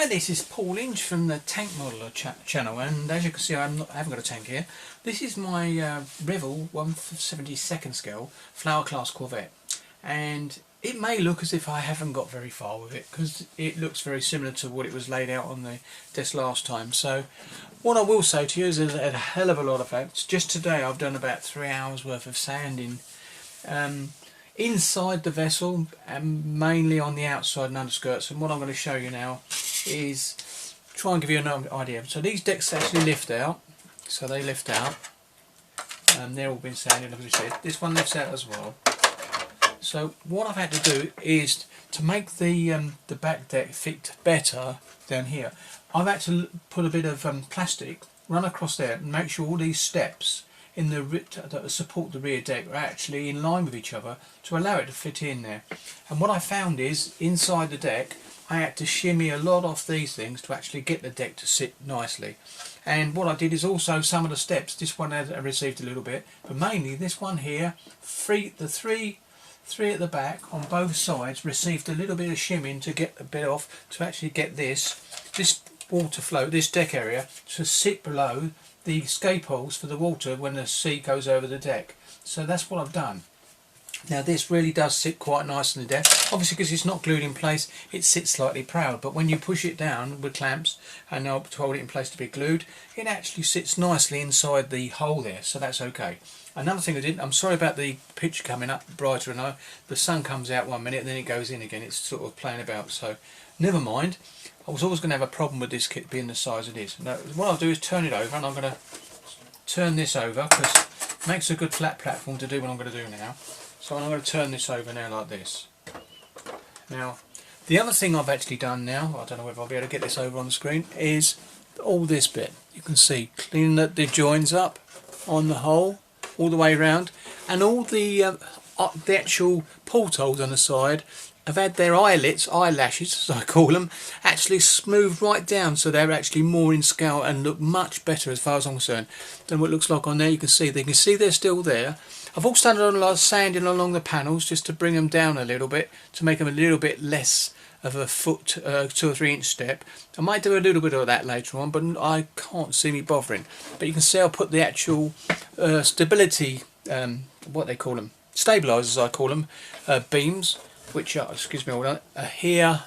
Hi, this is Paul Inch from the Tank Modeler channel, and as you can see I haven't got a tank here. This is my Revel 1/72 scale flower class Corvette, and it may look as if I haven't got very far with it because it looks very similar to what it was laid out on the desk last time. So what I will say to you is there's a hell of a lot of facts. Just today I've done about 3 hours worth of sanding inside the vessel and mainly on the outside and underskirts, and what I'm going to show you now is try and give you an idea. So these decks actually lift out, so they lift out, and they're all been sanded, like I said. This one lifts out as well. So what I've had to do is to make the back deck fit better down here, I've had to put a bit of plastic, run across there and make sure all these steps in the that support the rear deck are actually in line with each other to allow it to fit in there. And what I found is inside the deck I had to shimmy a lot off these things to actually get the deck to sit nicely. And what I did is also some of the steps, this one has received a little bit, but mainly this one here, the three at the back on both sides received a little bit of shimming to get a bit off, to actually get this water flow, this deck area, to sit below the escape holes for the water when the sea goes over the deck. So that's what I've done. Now this really does sit quite nice in the deck. Obviously because it's not glued in place, it sits slightly proud, but when you push it down with clamps and to hold it in place to be glued, it actually sits nicely inside the hole there, so that's okay. Another thing I did, I'm sorry about the picture coming up brighter, and the sun comes out 1 minute and then it goes in again. It's sort of playing about, so never mind. I was always going to have a problem with this kit being the size it is. Now what I'll do is turn it over, and I'm going to turn this over because it makes a good flat platform to do what I'm going to do now. So I'm going to turn this over now like this. Now the other thing I've actually done now, I don't know whether I'll be able to get this over on the screen, is all this bit. You can see cleaning the joins up on the hole all the way around, and all the actual portholes on the side have had their eyelashes as I call them, actually smoothed right down, so they're actually more in scale and look much better as far as I'm concerned than what it looks like on there. You can see they're still there. I've also done a lot of sanding along the panels just to bring them down a little bit, to make them a little bit less of a foot, 2 or 3 inch step. I might do a little bit of that later on, but I can't see me bothering. But you can see I'll put the actual stability, what they call them, stabilisers I call them, beams, which are, excuse me, are here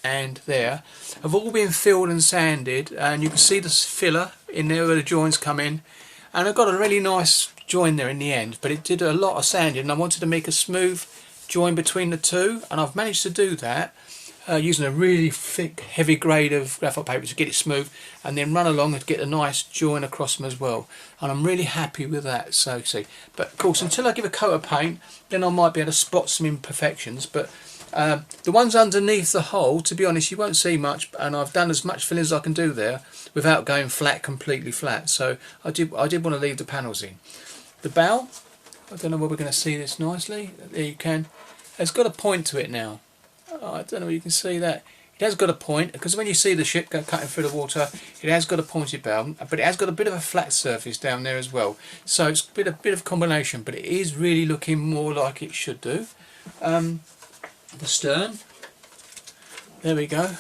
and there, have all been filled and sanded, and you can see the filler in there where the joins come in, and I've got a really nice join there in the end, but it did a lot of sanding and I wanted to make a smooth join between the two, and I've managed to do that using a really thick heavy grade of graphite paper to get it smooth, and then run along and get a nice join across them as well, and I'm really happy with that. So see, but of course until I give a coat of paint then I might be able to spot some imperfections, but the ones underneath the hole, to be honest, you won't see much, and I've done as much filling as I can do there without going completely flat. So I did want to leave the panels in. The bow, I don't know whether we're going to see this nicely. There you can. It's got a point to it now. I don't know if you can see that. It has got a point, because when you see the ship go cutting through the water, it has got a pointed bow, but it has got a bit of a flat surface down there as well. So it's a bit of combination, but it is really looking more like it should do. The stern, there we go.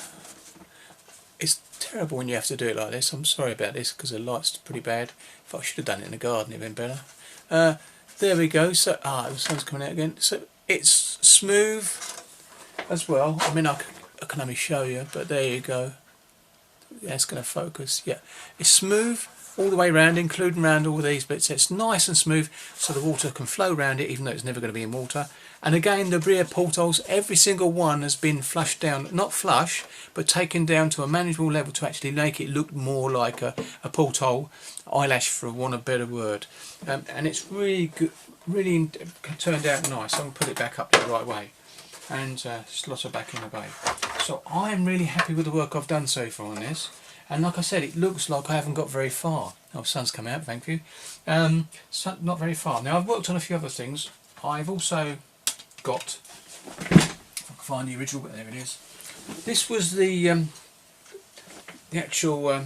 It's terrible when you have to do it like this. I'm sorry about this because the light's pretty bad. If I should have done it in the garden, it'd been better. There we go. So the sun's coming out again. So it's smooth as well. I mean, I can only show you, but there you go. Yeah, it's going to focus. Yeah, it's smooth all the way around, including around all these bits. It's nice and smooth, so the water can flow around it, even though it's never going to be in water. And again, the rear portholes, every single one has been flushed down, not flush, but taken down to a manageable level to actually make it look more like a porthole, eyelash for want of a better word. And it's really good, really turned out nice. I'm going to put it back up the right way and slot it back in the bay. So I'm really happy with the work I've done so far on this. And like I said, it looks like I haven't got very far. Oh, sun's come out, thank you. Not very far. Now I've worked on a few other things. I've also got, if I can find the original, but there it is. This was the actual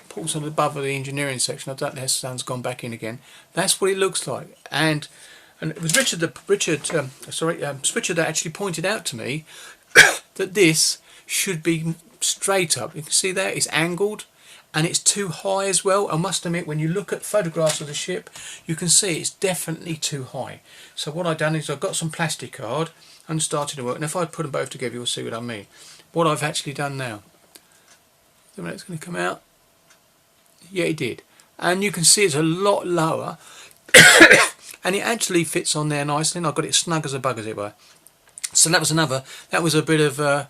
ports on the above of the engineering section. I don't know if the sun's gone back in again. That's what it looks like. And it was Richard that actually pointed out to me that this should be straight up. You can see there it's angled and it's too high as well. I must admit, when you look at photographs of the ship, you can see it's definitely too high. So what I've done is I've got some plastic card and started to work, and if I put them both together you'll see what I mean. What I've actually done now, the minute it's going to come out, yeah, it did, and you can see it's a lot lower and it actually fits on there nicely, and I've got it snug as a bug, as it were. So that was a bit of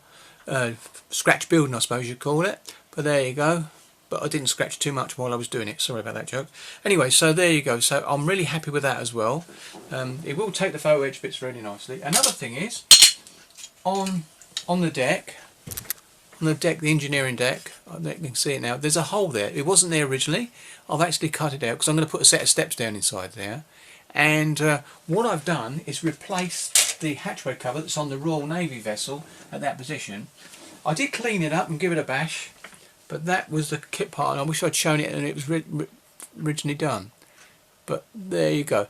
scratch building, I suppose you'd call it, but there you go. But I didn't scratch too much while I was doing it, sorry about that joke. Anyway, so there you go, so I'm really happy with that as well. It will take the photo edge bits really nicely. Another thing is, on the deck, the engineering deck, you can see it now, there's a hole there. It wasn't there originally. I've actually cut it out because I'm going to put a set of steps down inside there. And what I've done is replace the hatchway cover that's on the Royal Navy vessel at that position. I did clean it up and give it a bash, but that was the kit part, and I wish I'd shown it and it was originally done. But there you go.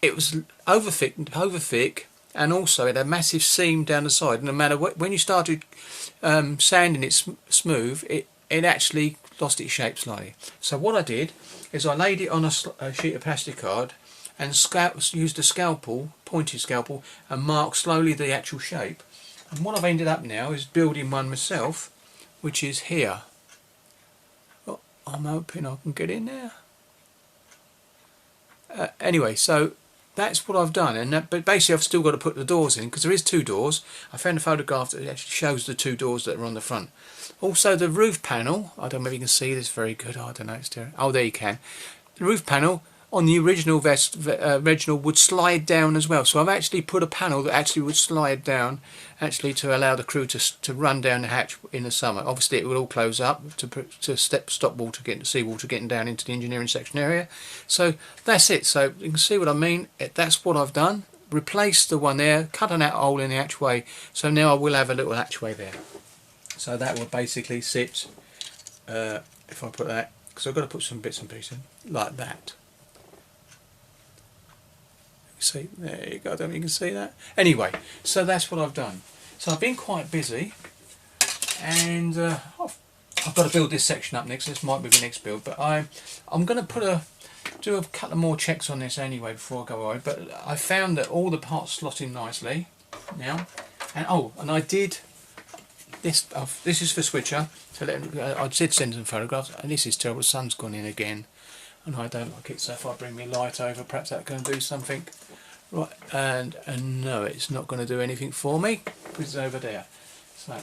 It was over thick, and also it had a massive seam down the side. And no matter when you started sanding it smooth, it actually lost its shape slightly. So what I did is I laid it on a sheet of plastic card and used a pointed scalpel, and marked slowly the actual shape. And what I've ended up now is building one myself, which is here. Oh, I'm hoping I can get in there. Anyway, so that's what I've done, but basically I've still got to put the doors in, because there is 2 doors. I found a photograph that actually shows the 2 doors that are on the front. Also the roof panel, I don't know if you can see this very good, I don't know, it's there. Oh, there you can. The roof panel on the original would slide down as well, so I've actually put a panel that actually would slide down, actually to allow the crew to run down the hatch in the summer. Obviously it will all close up to stop seawater getting down into the engineering section area. So that's it. So you can see what I mean. That's what I've done. Replaced the one there, cut an out hole in the hatchway, so now I will have a little hatchway there. So that will basically sit, if I put that, because I've got to put some bits and pieces in, like that. See, there you go, I don't know if you can see that. Anyway, so that's what I've done. So I've been quite busy, and I've got to build this section up next. This might be the next build, but I'm going to do a couple more checks on this anyway before I go away. But I found that all the parts slot in nicely now, and I did this. This is for switcher. So I did send some photographs, and this is terrible. The sun's gone in again, and I don't like it. So if I bring my light over, perhaps that can do something. Right, and no, it's not going to do anything for me. Put it over there. So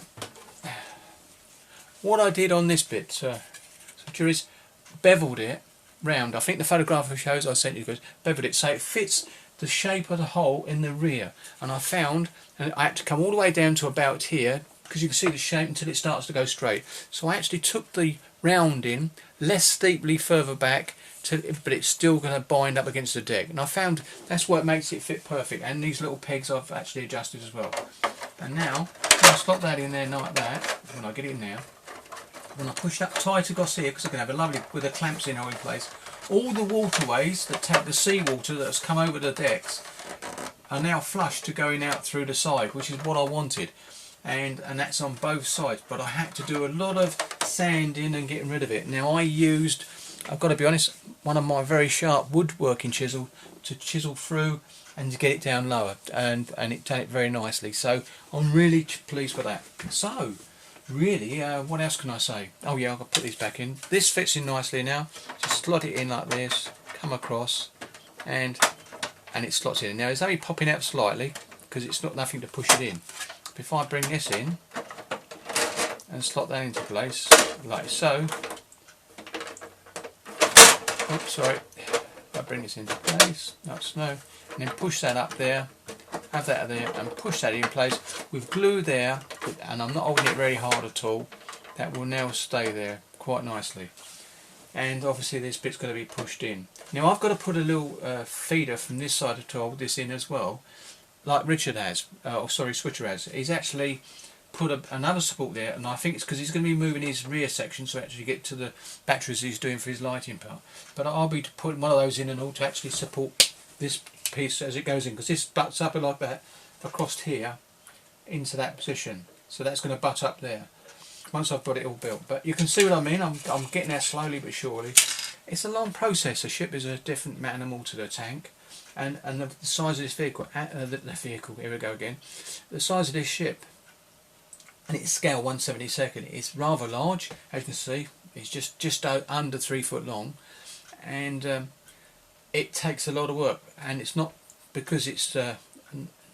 what I did on this bit, switcher, is beveled it round. I think the photograph shows I sent you guys, beveled it so it fits the shape of the hole in the rear. And I found, and I had to come all the way down to about here, because you can see the shape until it starts to go straight. So I actually took the rounding less steeply further back, but it's still going to bind up against the deck. And I found that's what makes it fit perfect. And these little pegs I've actually adjusted as well. And now I'll slot that in there like that. When I get it in there, when I push that tight across here, because I can have a lovely, with the clamps in all in place, all the waterways that take the seawater that's come over the decks are now flush to going out through the side, which is what I wanted. And that's on both sides, but I had to do a lot of sanding and getting rid of it. Now I used, I've got to be honest, one of my very sharp woodworking chisel to chisel through and to get it down lower, and it done it very nicely. So I'm really pleased with that. So really, what else can I say? Oh yeah, I'll put these back in. This fits in nicely now. Just slot it in like this, come across, and it slots in. Now it's only popping out slightly because it's not nothing to push it in. If I bring this in and slot that into place like so, oops, sorry, if I bring this into place, that's no, and then push that up there, have that there, and push that in place with glue there, and I'm not holding it very hard at all. That will now stay there quite nicely. And obviously this bit's going to be pushed in. Now I've got to put a little feeder from this side to hold this in as well, like Richard has, Switcher has. He's actually put another support there, and I think it's because he's going to be moving his rear section to actually get to the batteries he's doing for his lighting part. But I'll be putting one of those in and all to actually support this piece as it goes in, because this butts up like that across here into that position. So that's going to butt up there. once I've got it all built. But you can see what I mean. I'm getting there slowly but surely. It's a long process. A ship is a different animal to the tank, and the size of this vehicle, the vehicle. Here we go again. The size of this ship, and its scale 1/72. It's rather large, as you can see. It's just under 3 foot long, and it takes a lot of work. And it's not because it's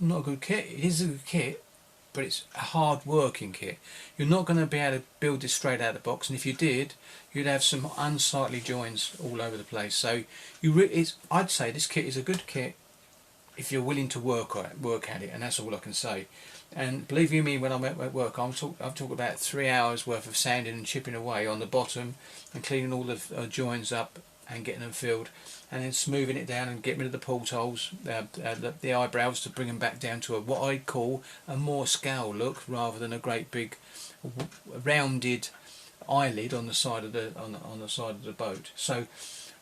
not a good kit. It is a good kit, but it's a hard working kit. You're not going to be able to build this straight out of the box, and if you did, you'd have some unsightly joins all over the place. So I'd say this kit is a good kit if you're willing to work at it, and that's all I can say. And believe you me, when I'm at work, I've talked about 3 hours worth of sanding and chipping away on the bottom and cleaning all the joins up and getting them filled, and then smoothing it down and getting rid of the portholes, the eyebrows, to bring them back down to what I call a more scowl look rather than a great big rounded eyelid on the side of the side of the boat. So,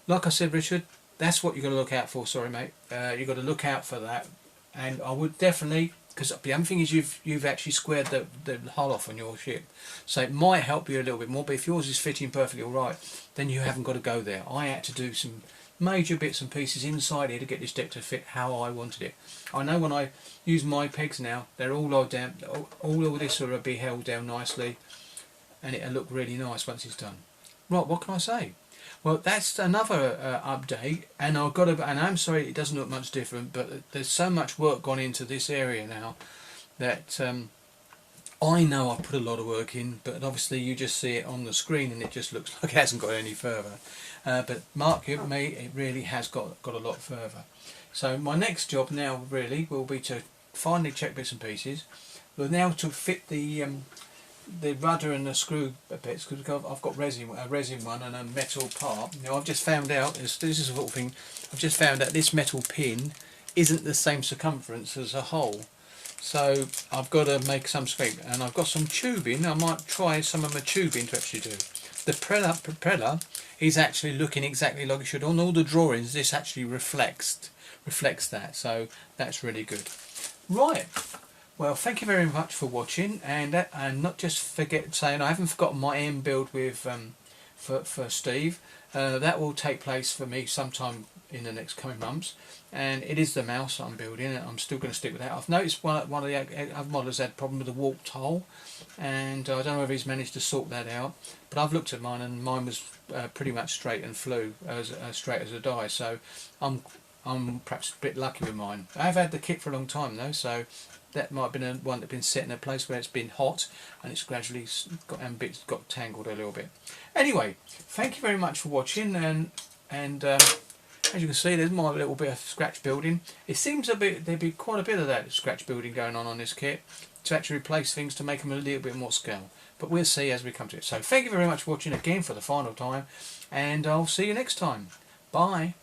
like I said, Richard, that's what you've got to look out for. Sorry, mate. You've got to look out for that, and I would definitely. Because the other thing is you've actually squared the hull off on your ship, so it might help you a little bit more. But if yours is fitting perfectly all right, then you haven't got to go there. I had to do some major bits and pieces inside here to get this deck to fit how I wanted it. I know when I use my pegs now, they're all lowered down. All of this will be held down nicely, and it'll look really nice once it's done. Right, what can I say? Well, that's another update, and I'm sorry it doesn't look much different, but there's so much work gone into this area now that I know I've put a lot of work in, but obviously you just see it on the screen and it just looks like it hasn't got any further. But mark you me, it really has got a lot further. So my next job now really will be to finally check bits and pieces, but now to fit the rudder and the screw bits, because I've got a resin one and a metal part. Now I've just found out, this is a little thing, I've just found out this metal pin isn't the same circumference as a hole, so I've got to make some scrape, and I've got some tubing. I might try some of my tubing to actually do. The propeller is actually looking exactly like it should. On all the drawings this actually reflects that, so that's really good. Right. Well, thank you very much for watching, and not just forget saying I haven't forgotten my end build with for Steve. That will take place for me sometime in the next coming months, and it is the mouse I'm building, and I'm still going to stick with that. I've noticed one of the other models had a problem with the warped hole, and I don't know if he's managed to sort that out, but I've looked at mine and mine was pretty much straight and flew as straight as a die, so I'm perhaps a bit lucky with mine. I've had the kit for a long time though, so that might have been one that's been set in a place where it's been hot and it's gradually got tangled a little bit. Anyway, thank you very much for watching, and as you can see, there's my little bit of scratch building. It seems there'd be quite a bit of that scratch building going on this kit to actually replace things to make them a little bit more scale. But we'll see as we come to it. So thank you very much for watching again for the final time, and I'll see you next time. Bye.